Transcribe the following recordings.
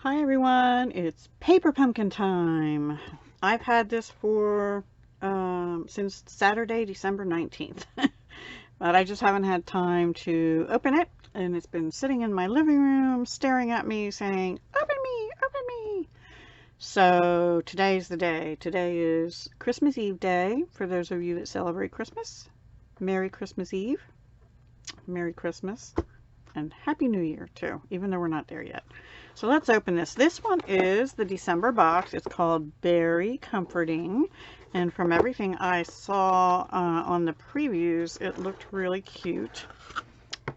Hi everyone, it's paper pumpkin time. I've had this for since Saturday, December 19th, but I just haven't had time to open it, and it's been sitting in my living room staring at me saying, open me, open me. So today's the day. Today is Christmas Eve day for those of you that celebrate Christmas. Merry Christmas Eve, Merry Christmas, and Happy New Year too, even though we're not there yet. So let's open this. This one is the December box. It's called Beary Comforting, and from everything I saw on the previews, it looked really cute.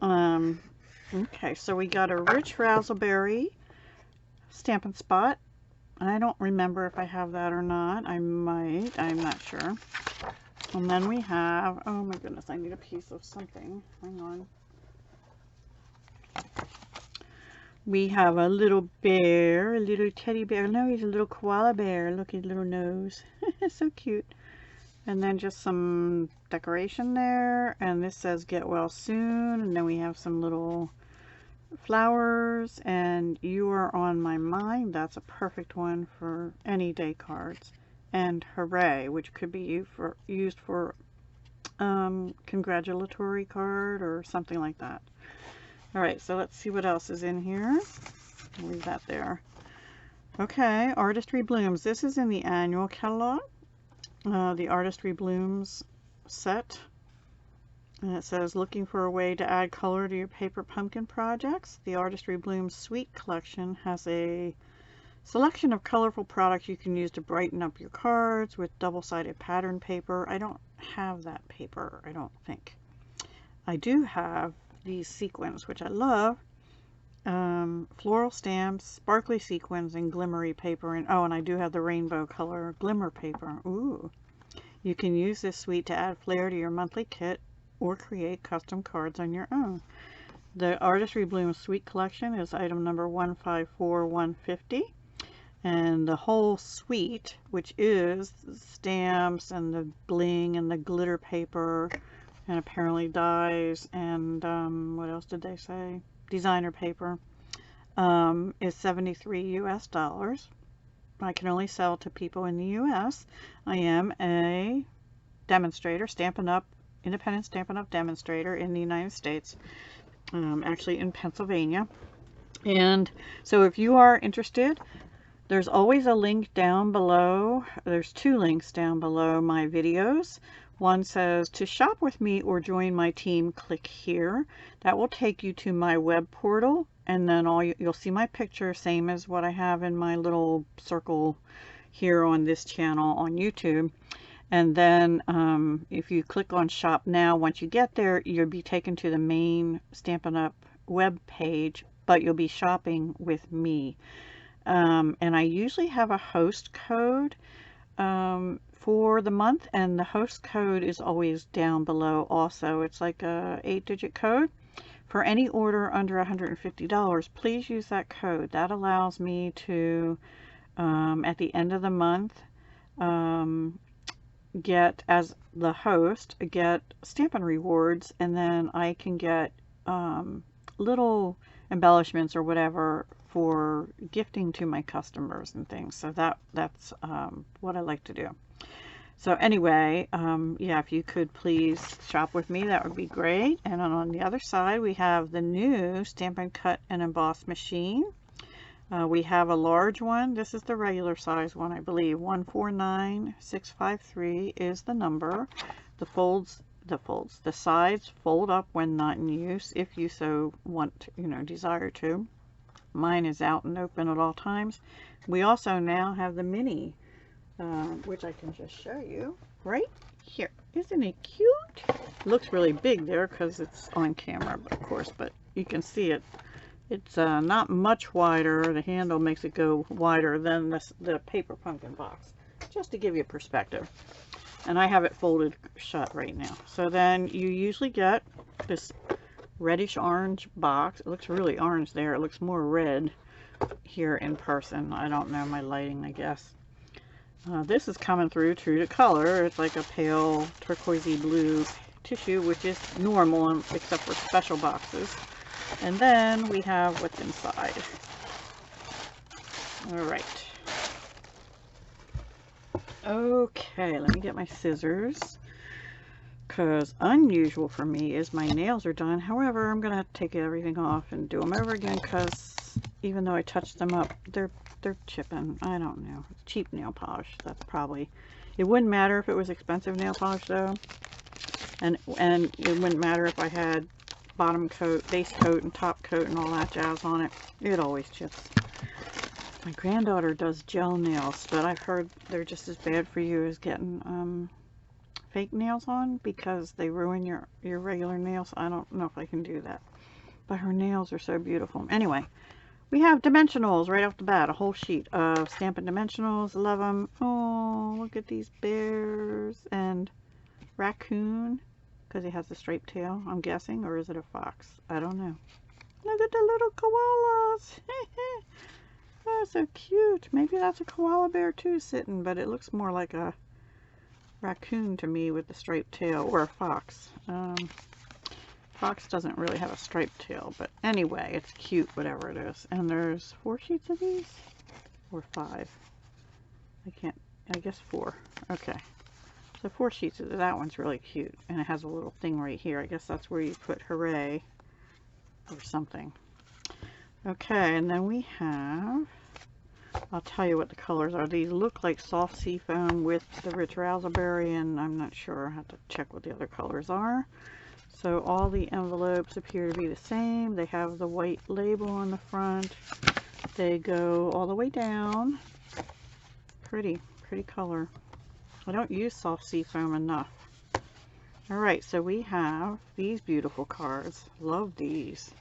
Okay, so we got a rich razzleberry Stampin' Spot. I don't remember if I have that or not. I might. I'm not sure. And then we have, oh my goodness, I need a piece of something. Hang on. We have a little bear, a little teddy bear. No, he's a little koala bear. Look at his little nose. So cute. And then just some decoration there. And this says get well soon. And then we have some little flowers. And you are on my mind. That's a perfect one for any day cards. And hooray, which could be used for congratulatory card or something like that. Alright, so let's see what else is in here. I'll leave that there. Okay, Artistry Blooms. This is in the annual catalog. The Artistry Blooms set. And it says, looking for a way to add color to your paper pumpkin projects? The Artistry Blooms Suite Collection has a selection of colorful products you can use to brighten up your cards with double-sided pattern paper. I don't have that paper, I don't think. I do have these sequins, which I love. Floral stamps, sparkly sequins, and glimmery paper. And oh, and I do have the rainbow color glimmer paper. Ooh. You can use this suite to add flair to your monthly kit or create custom cards on your own. The Artistry Blooms Suite Collection is item number 154150. And the whole suite, which is stamps and the bling and the glitter paper, and apparently dies, and what else did they say? Designer paper, is $73 US. I can only sell to people in the US. I am a demonstrator, Stampin' Up, independent Stampin' Up demonstrator in the United States, actually in Pennsylvania. And so if you are interested, there's always a link down below. There's two links down below my videos. One says to shop with me or join my team, click here. That will take you to my web portal, and then you'll see my picture, same as what I have in my little circle here on this channel on YouTube. And then if you click on shop now, once you get there, you'll be taken to the main Stampin' Up web page, but you'll be shopping with me. And I usually have a host code for the month, and the host code is always down below also. It's like a 8-digit code. For any order under $150, please use that code. That allows me to, at the end of the month, get, as the host, get Stampin' Rewards, and then I can get little embellishments or whatever for gifting to my customers and things. So that's what I like to do. So anyway, yeah, if you could please shop with me, that would be great. And on the other side, we have the new Stampin' Cut and Emboss machine. We have a large one. This is the regular size one, I believe. 149653 is the number. The sides fold up when not in use, if you so want, desire to. Mine is out and open at all times. We also now have the mini, which I can just show you right here. Isn't it cute? It looks really big there because it's on camera, of course, but you can see it. It's not much wider. The handle makes it go wider than the paper pumpkin box, just to give you perspective. And I have it folded shut right now. So then you usually get this reddish orange box. It looks really orange there. It looks more red here in person. I don't know, my lighting, I guess. This is coming through true to color. It's like a pale turquoisey blue tissue, which is normal except for special boxes. And then we have what's inside. All right. Okay, let me get my scissors, because unusual for me is my nails are done. However, I'm gonna have to take everything off and do them over again, because even though I touched them up, they're chipping. I don't know. Cheap nail polish. That's probably. It wouldn't matter if it was expensive nail polish though, and it wouldn't matter if I had bottom coat, base coat, and top coat and all that jazz on it. It always chips. My granddaughter does gel nails, but I've heard they're just as bad for you as getting fake nails on, because they ruin your regular nails. I don't know if I can do that, but her nails are so beautiful. Anyway, we have dimensionals right off the bat, a whole sheet of Stampin' Dimensionals. Love them. Oh, look at these bears and raccoon, because he has a striped tail, I'm guessing, or is it a fox? I don't know. Look at the little koalas. Oh, so cute. Maybe that's a koala bear too sitting, but it looks more like a raccoon to me with the striped tail, or a fox. Fox doesn't really have a striped tail, but anyway, it's cute, whatever it is. And there's 4 sheets of these, or 5. I guess 4. Okay. So 4 sheets of that one's really cute, and it has a little thing right here. I guess that's where you put hooray or something. Okay, and then we have, I'll tell you what the colors are. These look like soft sea foam with the rich raspberry, and I'm not sure. I have to check what the other colors are. So all the envelopes appear to be the same. They have the white label on the front. They go all the way down. Pretty color. I don't use soft sea foam enough. Alright, so we have these beautiful cards. Love these.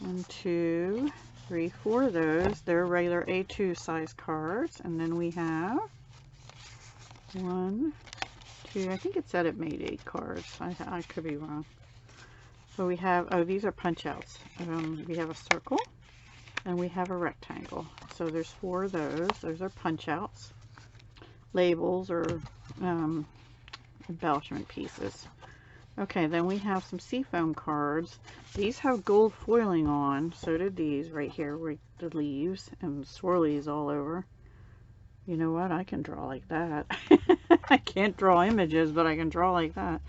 1, 2, 3, 4 of those. They're regular A2 size cards. And then we have 1, 2, I think it said it made 8 cards. I could be wrong. So we have, oh, these are punch outs. We have a circle and we have a rectangle. So there's 4 of those. Those are punch outs. Labels or embellishment pieces. Okay, then we have some seafoam cards. These have gold foiling on. So did these right here with the leaves and swirlies all over. You know what? I can draw like that. I can't draw images, but I can draw like that.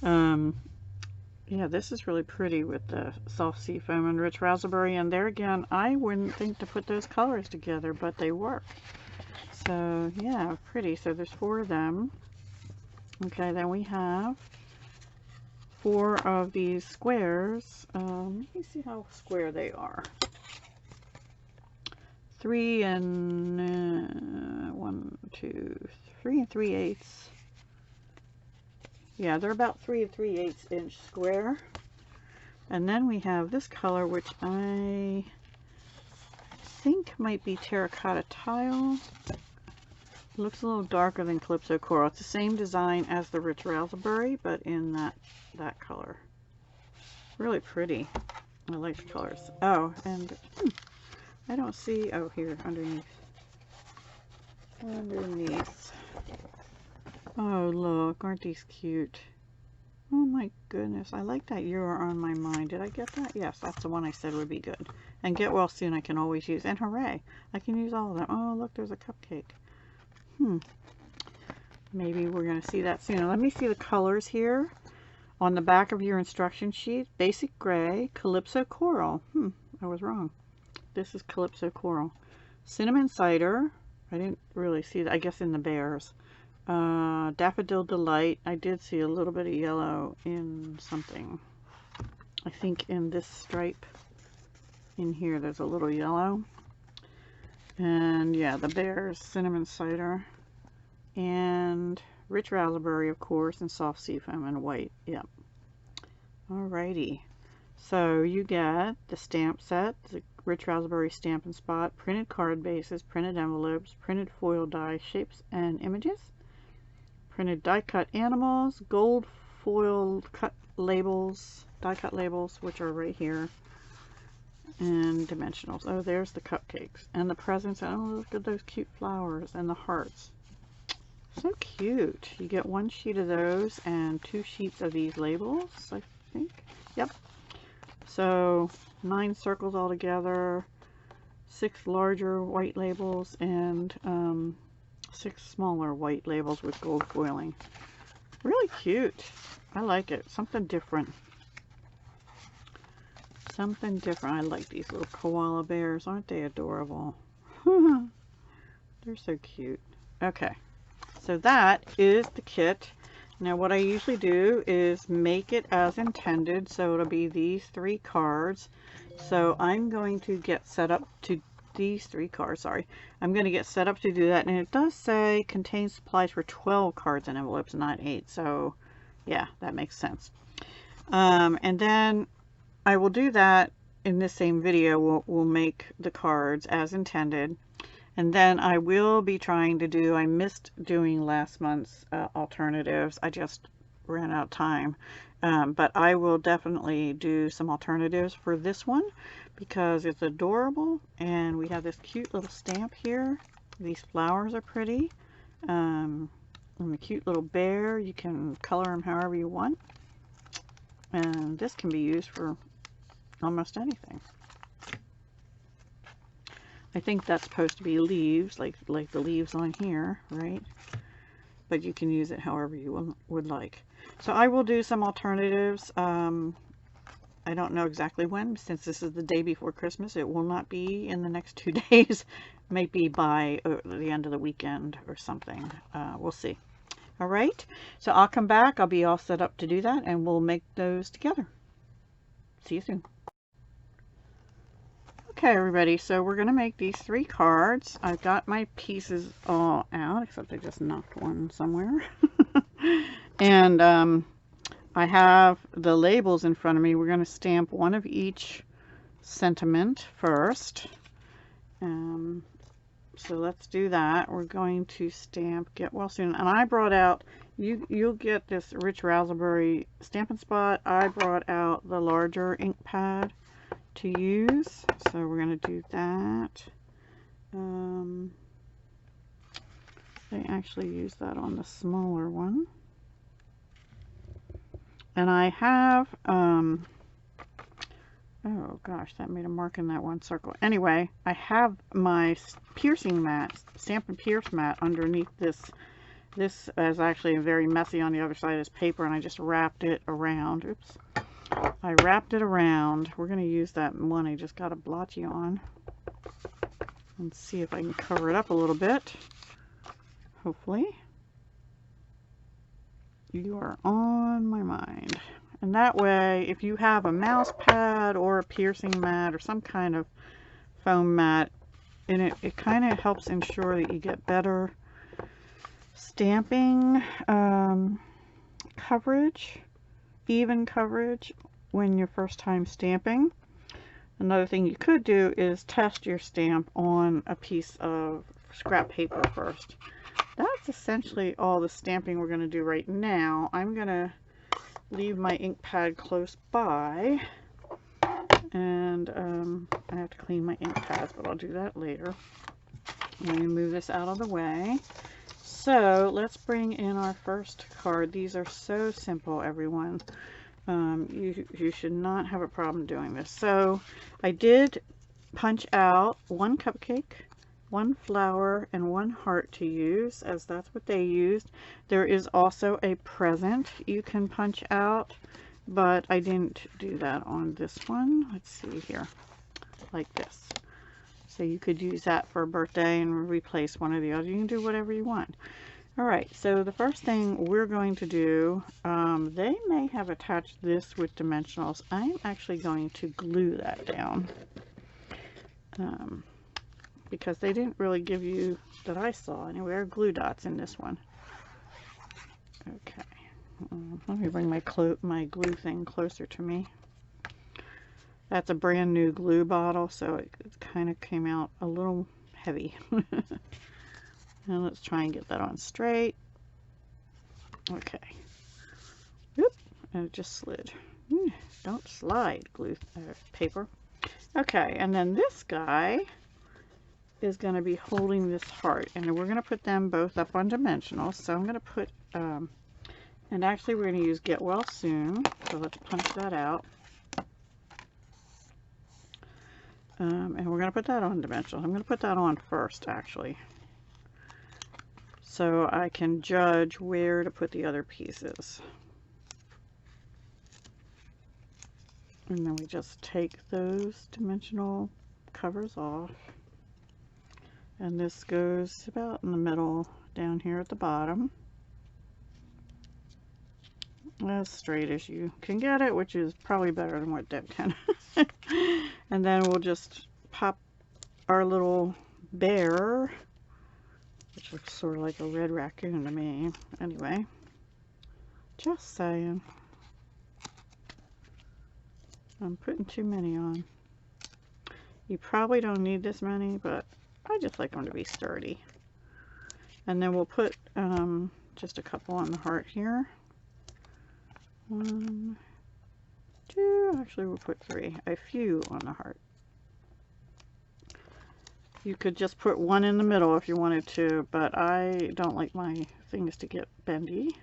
Yeah, this is really pretty with the soft sea foam and rich raspberry. And there again, I wouldn't think to put those colors together, but they work. So yeah, pretty. So there's 4 of them. Okay, then we have 4 of these squares. Let me see how square they are. 3 and 1, 2, 3 and 3/8. Yeah, they're about 3 and 3/8 inch square. And then we have this color, which I think might be terracotta tile. It looks a little darker than Calypso Coral. It's the same design as the rich raspberry, but in that color. Really pretty. I like the colors. Oh, and I don't see, oh, here, underneath. Underneath. Oh, look, aren't these cute? Oh my goodness, I like that You Are On My Mind. Did I get that? Yes, that's the one I said would be good. And Get Well Soon I can always use. And hooray, I can use all of them. Oh, look, there's a cupcake. Maybe we're going to see that soon. Let me see the colors here. On the back of your instruction sheet, Basic Gray, Calypso Coral. I was wrong. This is Calypso Coral. Cinnamon Cider. I didn't really see that. I guess in the bears. Daffodil Delight. I did see a little bit of yellow in something. I think in this stripe in here there's a little yellow. And yeah, the bears, Cinnamon Cider, and rich raspberry, of course, and soft sea foam and white. Yep. Alrighty. So you get the stamp set, the rich raspberry stamp and spot, printed card bases, printed envelopes, printed foil die shapes and images, printed die cut animals, gold foil cut labels, die cut labels, which are right here, and dimensionals. Oh, there's the cupcakes and the presents. Oh, look at those cute flowers and the hearts. So cute. You get 1 sheet of those and 2 sheets of these labels, I think. Yep. So 9 circles all together. 6 larger white labels and 6 smaller white labels with gold foiling. Really cute. I like it. Something different. Something different. I like these little koala bears. Aren't they adorable? They're so cute. Okay, so that is the kit. Now what I usually do is make it as intended, so it'll be these 3 cards. So I'm going to get set up to these 3 cards, sorry. I'm going to get set up to do that, and it does say contains supplies for 12 cards and envelopes, not 8. So yeah, that makes sense. And then I will do that in this same video. We'll make the cards as intended. And then I will be trying to do, I missed doing last month's alternatives. I just ran out of time. But I will definitely do some alternatives for this one because it's adorable. And we have this cute little stamp here. These flowers are pretty. And the cute little bear, you can color them however you want. And this can be used for almost anything. I think that's supposed to be leaves, like the leaves on here, right? But you can use it however you would like. So I will do some alternatives. I don't know exactly when, since this is the day before Christmas. It will not be in the next 2 days. Maybe by the end of the weekend or something. We'll see. All right. So I'll come back. I'll be all set up to do that, and we'll make those together. See you soon. Okay, everybody, so we're going to make these 3 cards. I've got my pieces all out, except I just knocked one somewhere. And I have the labels in front of me. We're going to stamp one of each sentiment first. So let's do that. We're going to stamp Get Well Soon. And I brought out, you'll get this Rich Raspberry Stampin' Spot. I brought out the larger ink pad to use, so we're going to do that. I actually use that on the smaller one, and I have oh gosh, that made a mark in that one circle. Anyway, I have my piercing mat, Stampin' Pierce mat, underneath this. This is actually very messy on the other side of this paper, and I just wrapped it around. Oops. I wrapped it around. We're going to use that one I just got a blotchy on. And see if I can cover it up a little bit. Hopefully. You are on my mind. And that way, if you have a mouse pad or a piercing mat or some kind of foam mat, and it kind of helps ensure that you get better stamping coverage, even coverage when you're first time stamping. Another thing you could do is test your stamp on a piece of scrap paper first. That's essentially all the stamping we're going to do right now. I'm going to leave my ink pad close by, and I have to clean my ink pads, but I'll do that later. Let me move this out of the way. So let's bring in our first card. These are so simple, everyone. You should not have a problem doing this. So I did punch out 1 cupcake, 1 flower, and 1 heart to use, as that's what they used. There is also a present you can punch out, but I didn't do that on this one. Let's see here, like this. So you could use that for a birthday and replace one of the others. You can do whatever you want. Alright, so the first thing we're going to do, they may have attached this with dimensionals. I'm actually going to glue that down. Because they didn't really give you, that I saw anywhere, glue dots in this one. Okay, let me bring my glue thing closer to me. That's a brand new glue bottle, so it kind of came out a little heavy. And let's try and get that on straight. Okay. Oop, and it just slid. Don't slide, glue paper. Okay, and then this guy is going to be holding this heart, and we're going to put them both up on dimensionals. So I'm going to put, and actually we're going to use Get Well Soon. So let's punch that out. And we're going to put that on dimensional. I'm going to put that on first, actually, so I can judge where to put the other pieces. And then we just take those dimensional covers off. And this goes about in the middle down here at the bottom. As straight as you can get it, which is probably better than what Deb can. And then we'll just pop our little bear, which looks sort of like a red raccoon to me. Anyway, just saying. I'm putting too many on. You probably don't need this many, but I just like them to be sturdy. And then we'll put just a couple on the heart here. 1, 2, actually we'll put 3, a few on the heart. You could just put one in the middle if you wanted to, but I don't like my things to get bendy.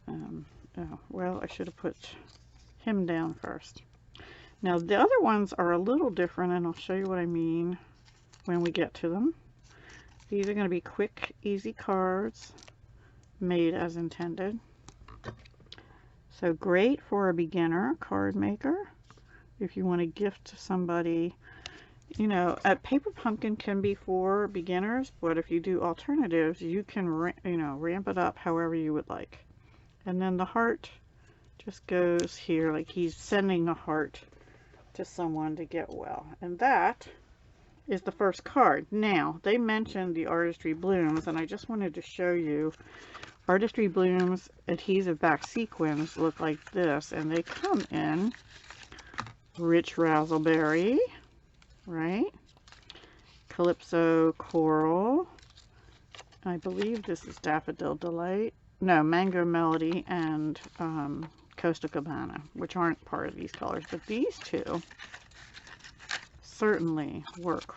Oh, well, I should have put him down first. Now the other ones are a little different, and I'll show you what I mean when we get to them. These are going to be quick, easy cards made as intended. So great for a beginner card maker. If you want to gift to somebody, you know, a paper pumpkin can be for beginners, but if you do alternatives, you can, ramp it up however you would like. And then the heart just goes here, like he's sending a heart to someone to get well. And that is the first card. Now, they mentioned the Artistry Blooms, and I just wanted to show you. Artistry Blooms adhesive back sequins look like this, and they come in rich razzleberry, right? Calypso coral. I believe this is Daffodil Delight. No, Mango Melody and Costa Cabana, which aren't part of these colors, but these two certainly work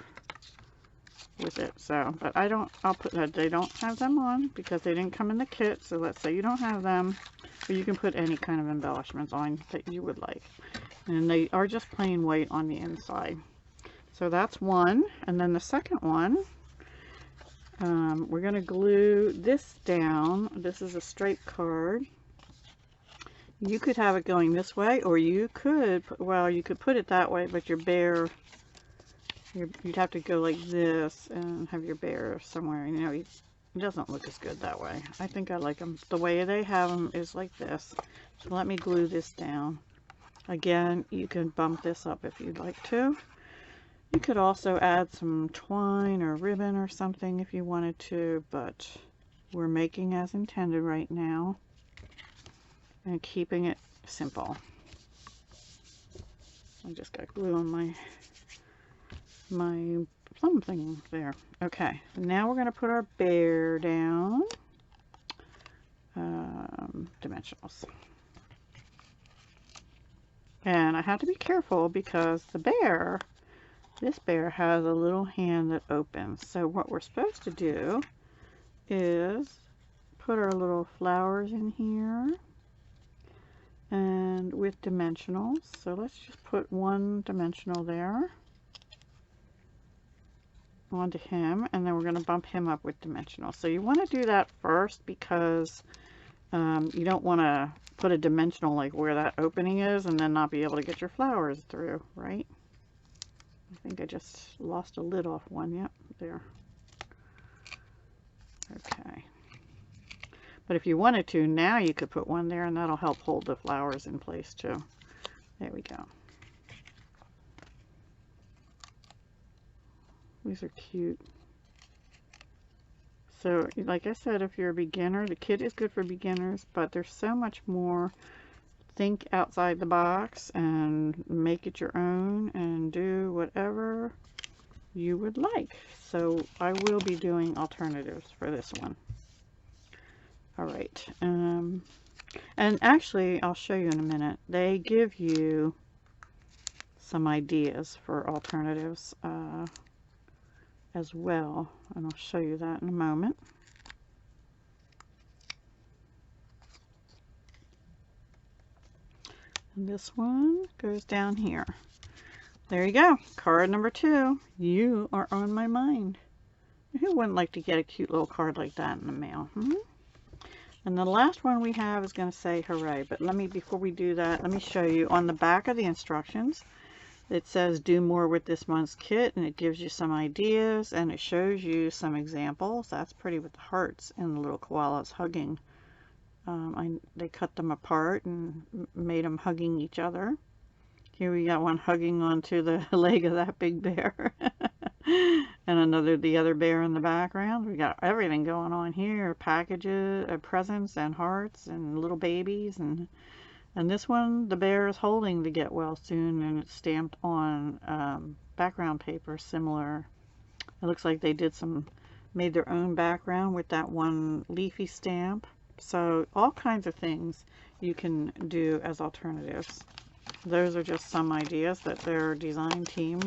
with it. So, but I'll put that they don't have them on because they didn't come in the kit. So let's say you don't have them, but you can put any kind of embellishments on that you would like. And they are just plain white on the inside. So that's one. And then the second one, we're going to glue this down. This is a straight card. You could have it going this way, or you could, well, you could put it that way, but your bear, you'd have to go like this and have your bear somewhere. You know, it doesn't look as good that way. I think I like them. The way they have them is like this. So let me glue this down. Again, you can bump this up if you'd like to. You could also add some twine or ribbon or something if you wanted to, but we're making as intended right now and keeping it simple. I just got glue on my plum thing there. Okay, now we're going to put our bear down. Dimensionals. And I have to be careful because the bear, this bear has a little hand that opens. So what we're supposed to do is put our little flowers in here and with dimensionals. So let's just put one dimensional there onto him, and then we're going to bump him up with dimensional. So you want to do that first because you don't want to put a dimensional like where that opening is and then not be able to get your flowers through, right? I think I just lost a lid off one. Yep, there. Okay. But if you wanted to, now you could put one there and that'll help hold the flowers in place too. There we go. These are cute. So, like I said, if you're a beginner, the kit is good for beginners, but there's so much more. Think outside the box and make it your own and do whatever you would like. So I will be doing alternatives for this one. All right. And actually, I'll show you in a minute. They give you some ideas for alternatives as well, and I'll show you that in a moment. And this one goes down here. there you go. Card number 2. You are on my mind. Who wouldn't like to get a cute little card like that in the mail? And the last one we have is going to say hooray. But before we do that, let me show you on the back of the instructions. It says do more with this month's kit, and it gives you some ideas, and it shows you some examples. That's pretty with the hearts and the little koalas hugging. They cut them apart and made them hugging each other. Here we got one hugging onto the leg of that big bear. And the other bear in the background. We got everything going on here. Packages, presents and hearts and little babies. And this one, the bear is holding the get well soon, and it's stamped on background paper similar. It looks like they made their own background with that one leafy stamp. So all kinds of things you can do as alternatives. Those are just some ideas that their design team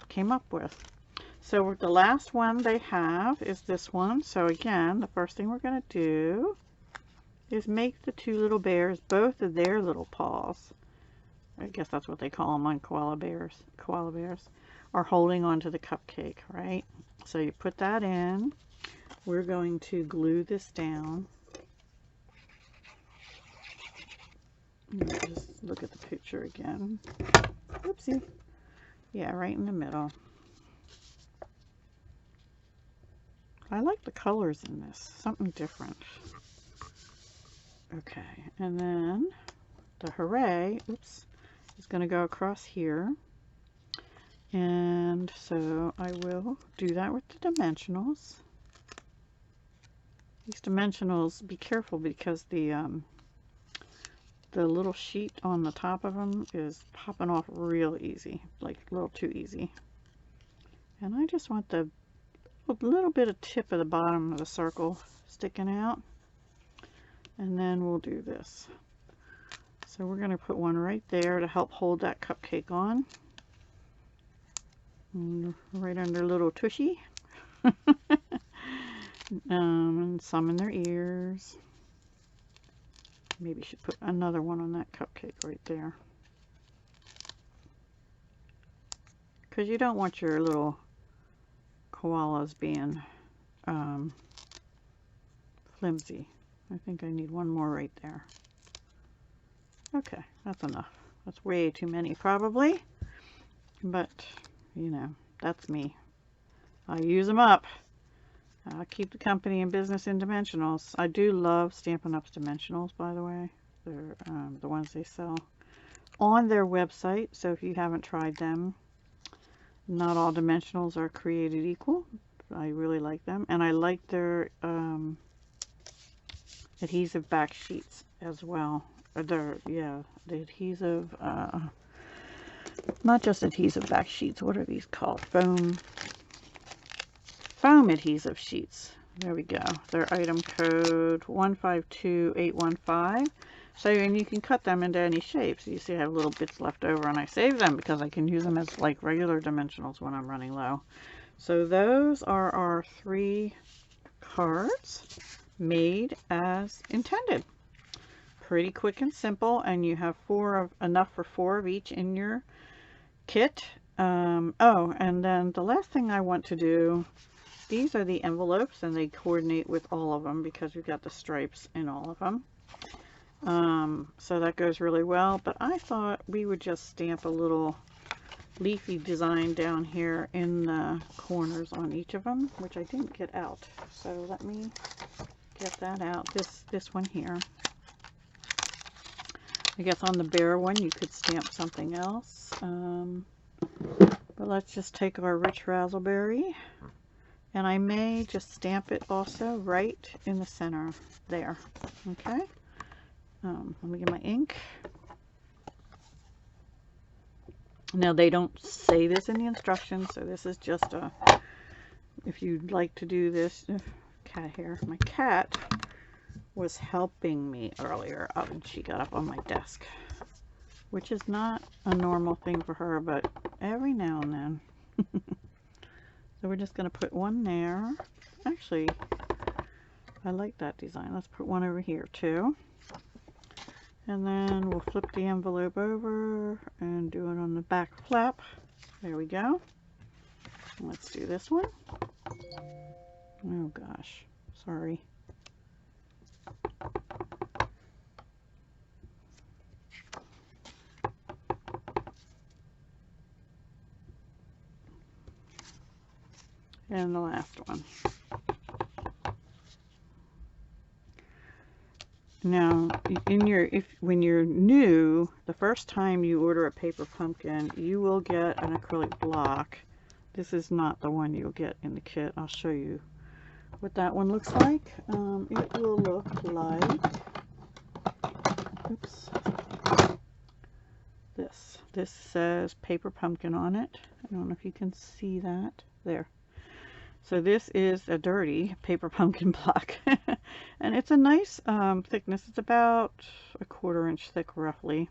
came up with. So the last one they have is this one. So again, the first thing we're going to do is make the 2 little bears, both of their little paws, I guess that's what they call them on koala bears, are holding onto the cupcake, right? So you put that in. We're going to glue this down. Just look at the picture again. Oopsie. Yeah, right in the middle. I like the colors in this. Something different. Okay, and then the hooray, oops, is going to go across here. And so I will do that with the dimensionals. These dimensionals, be careful because the little sheet on the top of them is popping off real easy, like a little too easy. And I just want the little bit of tip of the bottom of the circle sticking out. And then we'll do this. So we're going to put one right there to help hold that cupcake on. And right under little tushy. And some in their ears. Maybe you should put another one on that cupcake right there. Because you don't want your little koalas being flimsy. I think I need one more right there. Okay, that's enough. That's way too many probably. But, you know, that's me. I use them up. I keep the company in business in dimensionals. I do love Stampin' Up's dimensionals, by the way. They're the ones they sell on their website. So if you haven't tried them, not all dimensionals are created equal. I really like them. And I like their adhesive back sheets as well. The adhesive, not just adhesive back sheets. What are these called? Foam adhesive sheets. There we go. Their item code 152815. So, and you can cut them into any shape. So you see I have little bits left over, and I save them because I can use them as like regular dimensionals when I'm running low. So those are our 3 cards made as intended. Pretty quick and simple, and you have enough for 4 of each in your kit. Oh, and then the last thing I want to do, these are the envelopes, and they coordinate with all of them because we've got the stripes in all of them. So that goes really well, but I thought we would just stamp a little leafy design down here in the corners on each of them, which I didn't get out. So let me get that out. This one here. I guess on the bear one you could stamp something else. But let's just take our rich razzleberry, and I may just stamp it also right in the center there. Okay. Let me get my ink. Now they don't say this in the instructions, so this is just a, if you'd like to do this, cat hair. My cat was helping me earlier up, and she got up on my desk, which is not a normal thing for her, but every now and then. So we're just going to put one there. Actually, I like that design. Let's put one over here too. And then we'll flip the envelope over and do it on the back flap. There we go. Let's do this one. Oh gosh, sorry. And the last one. Now, when you're new, the first time you order a paper pumpkin, you will get an acrylic block. This is not the one you'll get in the kit. I'll show you what that one looks like. It will look like, oops, this. This says paper pumpkin on it. I don't know if you can see that. There. So this is a dirty paper pumpkin block. And it's a nice thickness. It's about a 1/4 inch thick roughly.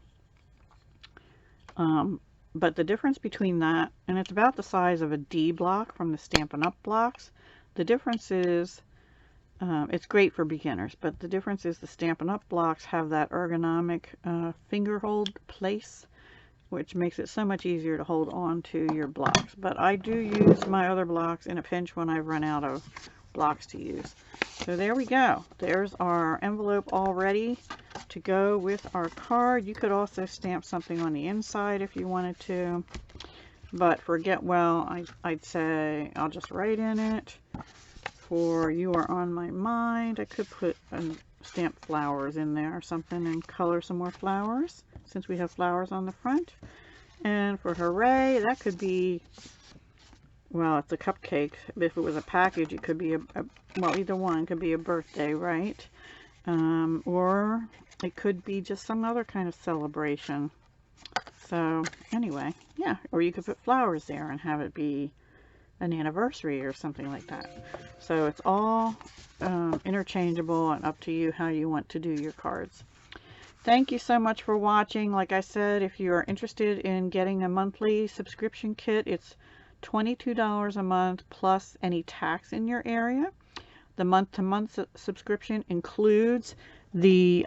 But the difference between that, and it's about the size of a D block from the Stampin' Up blocks. The difference is, it's great for beginners, but the difference is the Stampin' Up blocks have that ergonomic finger hold place, which makes it so much easier to hold on to your blocks. But I do use my other blocks in a pinch when I've run out of blocks to use. So there we go. There's our envelope all ready to go with our card. You could also stamp something on the inside if you wanted to. But for Get Well, I'd say I'll just write in it. For You Are On My Mind, I could put stamp flowers in there or something and color some more flowers, since we have flowers on the front. And for Hooray, that could be, well, it's a cupcake. If it was a package, it could be well, either one could be a birthday, right? Or it could be just some other kind of celebration. So anyway, yeah, or you could put flowers there and have it be an anniversary or something like that. So it's all interchangeable and up to you how you want to do your cards. Thank you so much for watching. Like I said, if you are interested in getting a monthly subscription kit, it's $22 a month plus any tax in your area. The month-to-month subscription includes the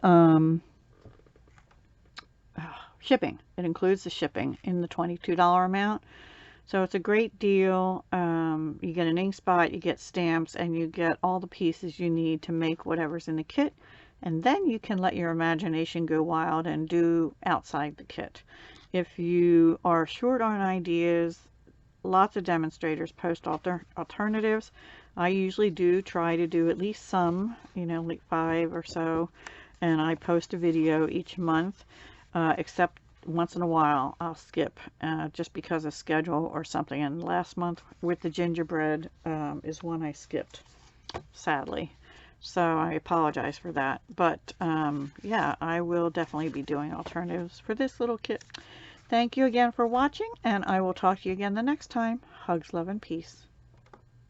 shipping. It includes the shipping in the $22 amount. So it's a great deal. You get an ink spot, you get stamps, and you get all the pieces you need to make whatever's in the kit. And then you can let your imagination go wild and do outside the kit. If you are short on ideas, lots of demonstrators post alternatives. I usually do try to do at least some, you know, like 5 or so. And I post a video each month, except once in a while I'll skip just because of schedule or something. And last month with the gingerbread is one I skipped, sadly. So I apologize for that. But yeah, I will definitely be doing alternatives for this little kit. Thank you again for watching, and I will talk to you again the next time. Hugs, love, and peace.